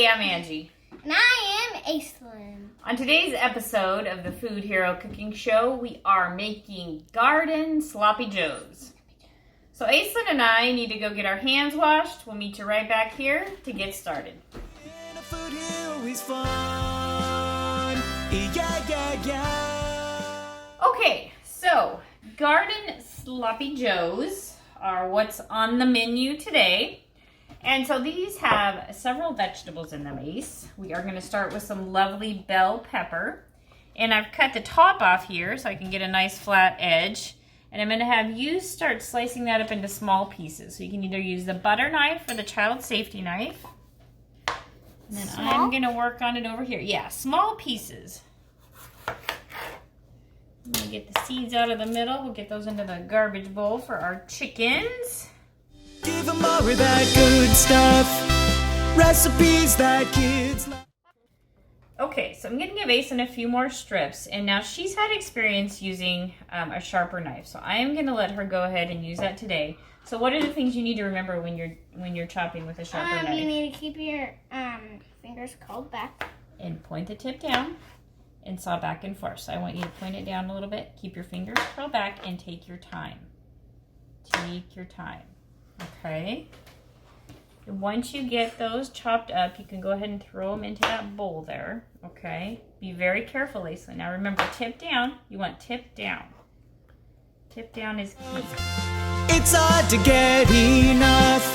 Hey, I'm Angie. And I am Aislinn. On today's episode of the Food Hero Cooking Show, we are making garden sloppy joes. So Aislinn and I need to go get our hands washed. We'll meet you right back here to get started. Food Hero is fun. Yeah. Okay, so garden sloppy joes are what's on the menu today. And so these have several vegetables in them, Ace. We are going to start with some lovely bell pepper. And I've cut the top off here so I can get a nice flat edge. And I'm going to have you start slicing that up into small pieces. So you can either use the butter knife or the child safety knife. And then I'm going to work on it over here. Yeah, small pieces. I'm going to get the seeds out of the middle. We'll get those into the garbage bowl for our chickens. Give them all of that good stuff. Recipes that kids love. Okay, so I'm going to give Aislinn a few more strips. And now she's had experience using a sharper knife. So I am going to let her go ahead and use that today. So what are the things you need to remember when you're chopping with a sharper knife? You need to keep your fingers curled back. And point the tip down and saw back and forth. So I want you to point it down a little bit. Keep your fingers curled back and take your time. Take your time. Okay. And once you get those chopped up, you can go ahead and throw them into that bowl there. Okay. Be very careful, Aislinn. Now remember, tip down. You want tip down. Tip down is key. It's hard to get enough.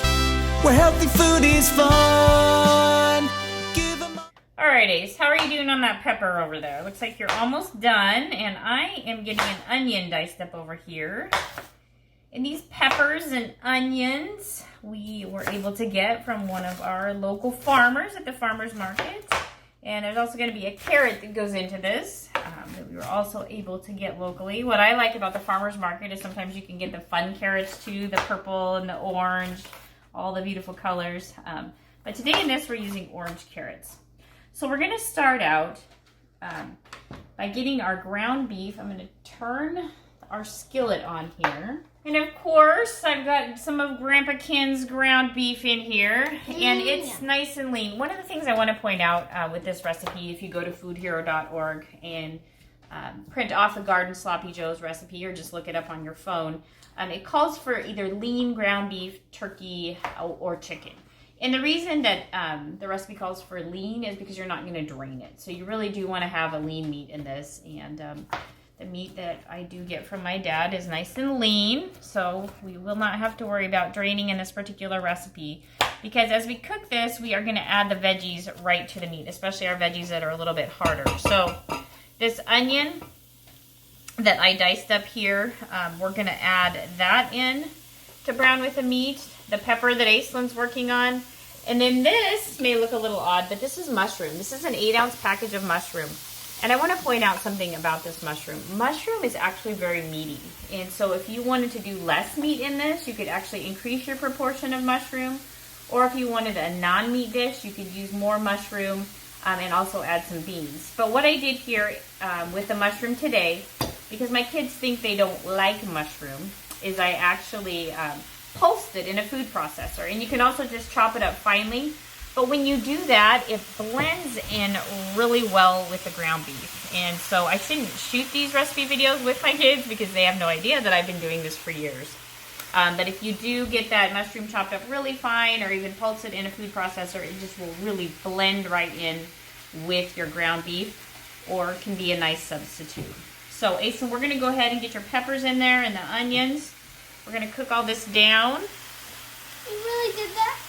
Where healthy food is fun. Give them All right, Ace. How are you doing on that pepper over there? Looks like you're almost done. And I am getting an onion diced up over here. And these peppers and onions we were able to get from one of our local farmers at the farmer's market. And there's also going to be a carrot that goes into this that we were also able to get locally. What I like about the farmer's market is sometimes you can get the fun carrots too, the purple and the orange, all the beautiful colors. But today in this we're using orange carrots. So we're going to start out by getting our ground beef. I'm going to turn our skillet on here. And of course, I've got some of Grandpa Ken's ground beef in here, and it's nice and lean. One of the things I want to point out with this recipe, if you go to foodhero.org and print off the Garden Sloppy Joe's recipe or just look it up on your phone, it calls for either lean ground beef, turkey, or chicken. And the reason that the recipe calls for lean is because you're not going to drain it. So you really do want to have a lean meat in this, and the meat that I do get from my dad is nice and lean, so we will not have to worry about draining in this particular recipe, because as we cook this, we are going to add the veggies right to the meat, especially our veggies that are a little bit harder. So this onion that I diced up here, we're going to add that in to brown with the meat, the pepper that Aislinn's working on, and then this may look a little odd, but this is mushroom. This is an 8-ounce package of mushroom. And I want to point out something about this mushroom. Mushroom is actually very meaty. And so if you wanted to do less meat in this, you could actually increase your proportion of mushroom. Or if you wanted a non-meat dish, you could use more mushroom and also add some beans. But what I did here with the mushroom today, because my kids think they don't like mushroom, is I actually pulsed it in a food processor. And you can also just chop it up finely. But when you do that, it blends in really well with the ground beef. And so I shouldn't shoot these recipe videos with my kids because they have no idea that I've been doing this for years. But if you do get that mushroom chopped up really fine or even pulse it in a food processor, it just will really blend right in with your ground beef, or it can be a nice substitute. So Aislinn, we're going to go ahead and get your peppers in there and the onions. We're going to cook all this down. You really did that?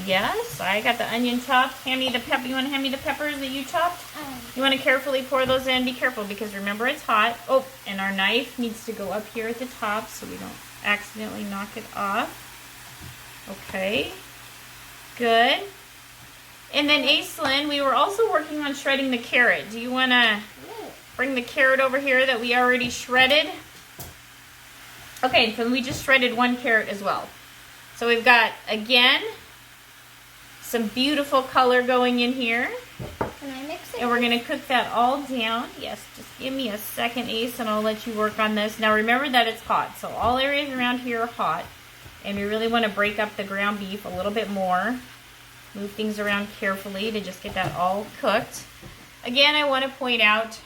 Yes, I got the onion chopped. Hand me the pepper. You want to hand me the peppers that you chopped? You want to carefully pour those in. Be careful because remember it's hot. Oh, and our knife needs to go up here at the top so we don't accidentally knock it off. Okay, good. And then Aislinn, we were also working on shredding the carrot. Do you want to bring the carrot over here that we already shredded? Okay, so we just shredded one carrot as well. So we've got, again, some beautiful color going in here. Can I mix it? And we're going to cook that all down. Yes, just give me a second, Ace, and I'll let you work on this. Now remember that it's hot, so all areas around here are hot. And we really want to break up the ground beef a little bit more. Move things around carefully to just get that all cooked. Again, I want to point out,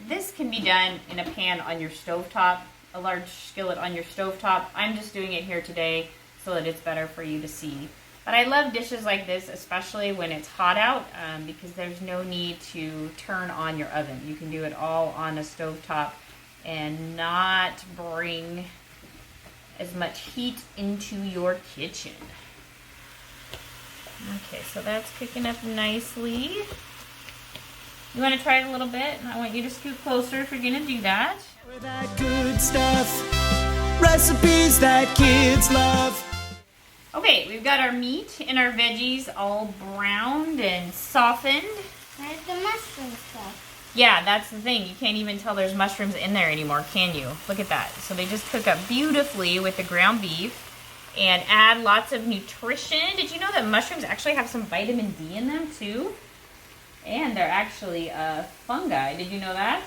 this can be done in a pan on your stovetop, a large skillet on your stovetop. I'm just doing it here today so that it's better for you to see. But I love dishes like this, especially when it's hot out, because there's no need to turn on your oven. You can do it all on a stovetop and not bring as much heat into your kitchen. Okay, so that's cooking up nicely. You want to try it a little bit? I want you to scoot closer if you're going to do that. With that good stuff, recipes that kids love. Okay, we've got our meat and our veggies all browned and softened. Where's the mushroom stuff? Yeah, that's the thing. You can't even tell there's mushrooms in there anymore, can you? Look at that. So they just cook up beautifully with the ground beef and add lots of nutrition. Did you know that mushrooms actually have some vitamin D in them too? And they're actually fungi. Did you know that?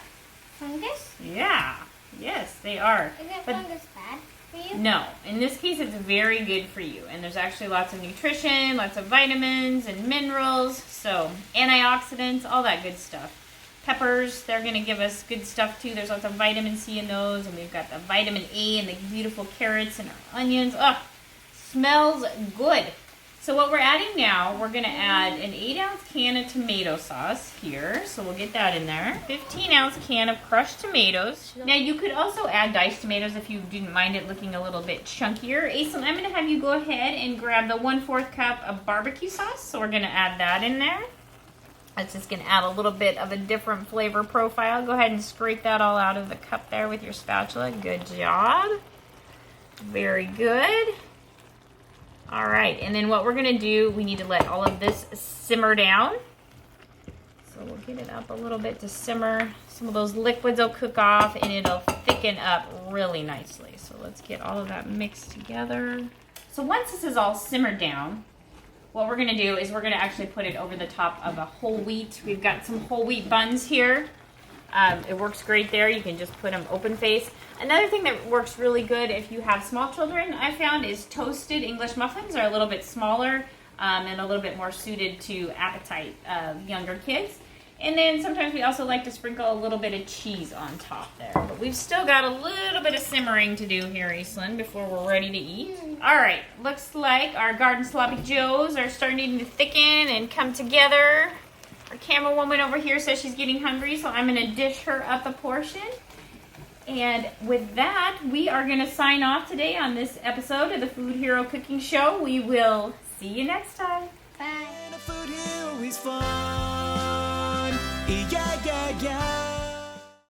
Fungus? Yeah. Yes, they are. Is that But fungus bad for you? no, in this case it's very good for you. And there's actually lots of nutrition, lots of vitamins and minerals. So antioxidants, all that good stuff. Peppers, they're going to give us good stuff too. There's lots of vitamin C in those. And we've got the vitamin A and the beautiful carrots and our onions. Oh, smells good. So what we're adding now, we're going to add an 8-ounce can of tomato sauce here. So we'll get that in there. 15-ounce can of crushed tomatoes. Now you could also add diced tomatoes if you didn't mind it looking a little bit chunkier. Aislinn, I'm going to have you go ahead and grab the 1/4 cup of barbecue sauce. So we're going to add that in there. That's just going to add a little bit of a different flavor profile. Go ahead and scrape that all out of the cup there with your spatula. Good job. Very good. All right, and then what we're going to do, we need to let all of this simmer down. So we'll get it up a little bit to simmer. Some of those liquids will cook off and it'll thicken up really nicely. So let's get all of that mixed together. So once this is all simmered down, what we're going to do is we're going to actually put it over the top of a whole wheat. We've got some whole wheat buns here. It works great there. You can just put them open face. Another thing that works really good if you have small children, I found, is toasted English muffins. Are a little bit smaller and a little bit more suited to appetite of younger kids. And then sometimes we also like to sprinkle a little bit of cheese on top there. But we've still got a little bit of simmering to do here, Aislinn, before we're ready to eat. All right, looks like our garden sloppy joes are starting to thicken and come together. Our camera woman over here says she's getting hungry, so I'm going to dish her up a portion. And with that, we are going to sign off today on this episode of the Food Hero Cooking Show. We will see you next time. Bye. And a food hero is fun. Yeah, yeah, yeah.